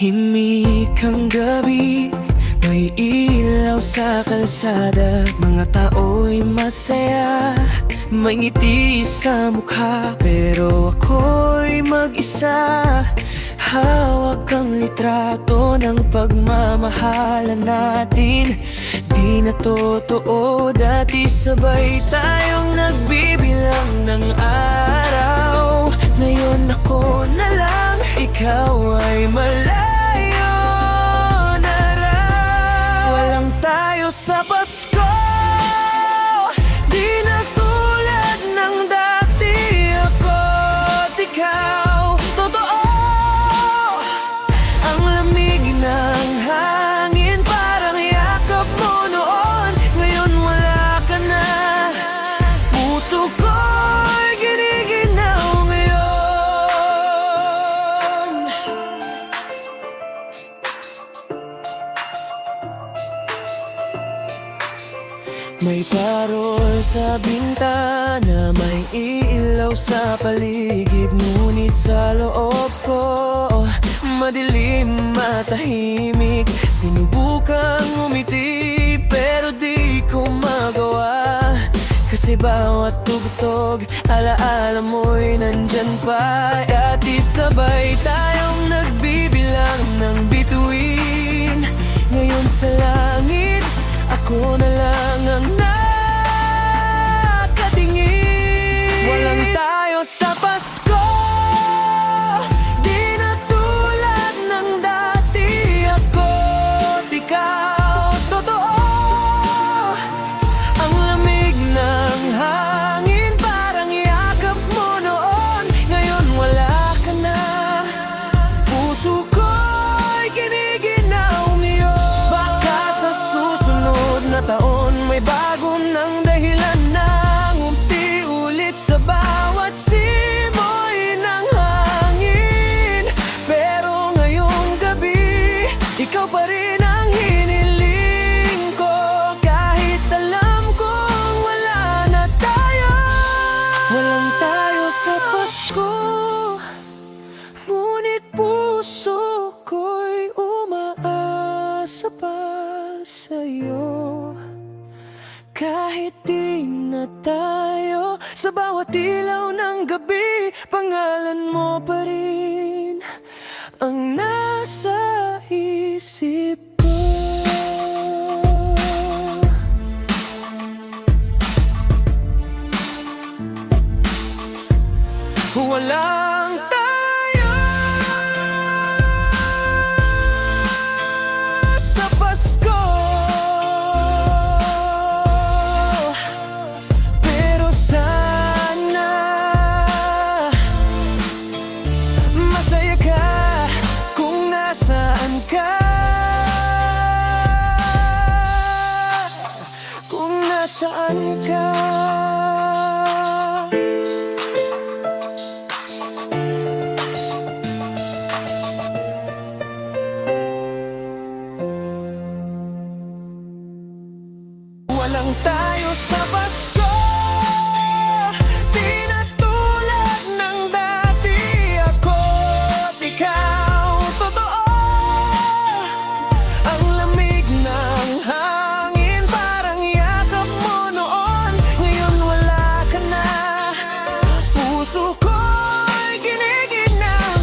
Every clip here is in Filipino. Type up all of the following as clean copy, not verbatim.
Tahimik ang gabi, may ilaw sa kalsada. Mga tao'y masaya, may ngiti sa mukha. Pero ako'y mag-isa, hawak ang litrato ng pagmamahalan natin. Di na totoo, dati sabay tayong nagbibilang ng araw. Ngayon ako na lang, ikaw ay malayo na raw. Walang tayo sa Pasko, di na tulad ng dati. Ako't ikaw, totoo. Ang lamig ng hangin, parang yakap mo noon. Ngayon wala ka na, puso ko'y giniginaw ngayon. May parol sa bintana, may ilaw sa paligid. Ngunit sa loob ko, madilim matahimik. Sinubukang umiti, pero di ko magawa. Kasi bawat tugtog, alaala mo'y nandyan pa. At isabay tayong nagbibilang ng bituin. Ngayon sa langit, ako na lang ang nakatingin. Walang tayo sa Pasko, di na tulad ng dati. Ako't ikaw, totoo. Ang lamig ng hangin, parang yakap mo noon. Ngayon wala ka na, puso ko'y giniginaw ngayon. Baka sa susunod na taon, may bago ng dahilan ng umti ulit sa bawat simoy ng hangin. Pero ngayong gabi, ikaw pa rin ang hiniling ko. Kahit alam kong wala na tayo. Walang tayo sa Pasko, ngunit puso ko'y umaasa pa sa'yo. Kahit di na tayo, sa bawat ilaw ng gabi, pangalan mo pa rin ang nasa isip ko. Walang tayo sa Pasko, pero sana masaya ka kung nasaan ka. Kung nasaan ka. Walang tayo sa Pasko, di na tulad ng dati. Ako't ikaw, totoo. Ang lamig ng hangin, parang yakap mo noon. Ngayon wala ka na, puso ko'y giniginaw.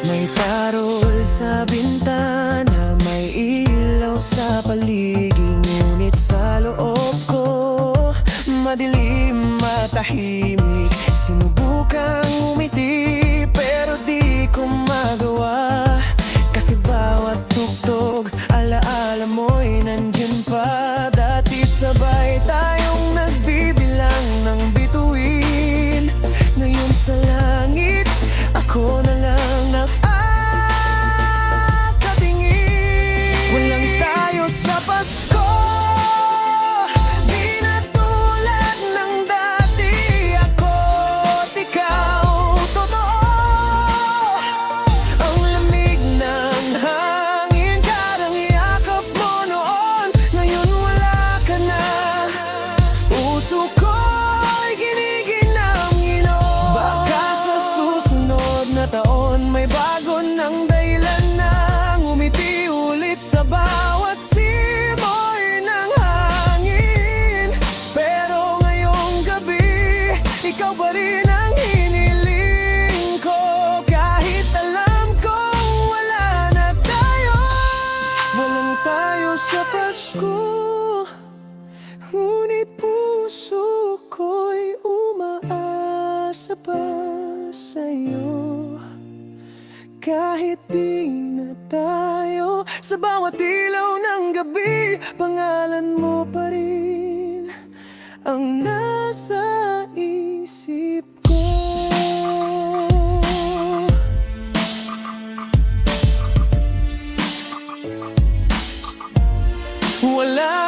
May parol sa bintana, may ilaw sa paligid. Ngunit sa loob ko, madilim matahimik. Sinubukang umiti, pero di ko magawa. Kasi bawat tugtog, alaala mo'y nandyan pa. Dati sabay tayong nagbibilang ng bituin. Ngayon sa langit, ako na lang nakatingin. Walang tayo sa Pasko, di na tulad ng dati. Ako't ikaw, totoo. Ang lamig ng hangin, parang yakap mo noon. Ngayon wala ka na, ko, ngunit puso ko'y umaasa pa sa'yo. Kahit di na tayo, sa bawat ilaw ng gabi, pangalan mo pa rin ang nasa isip ko. Wala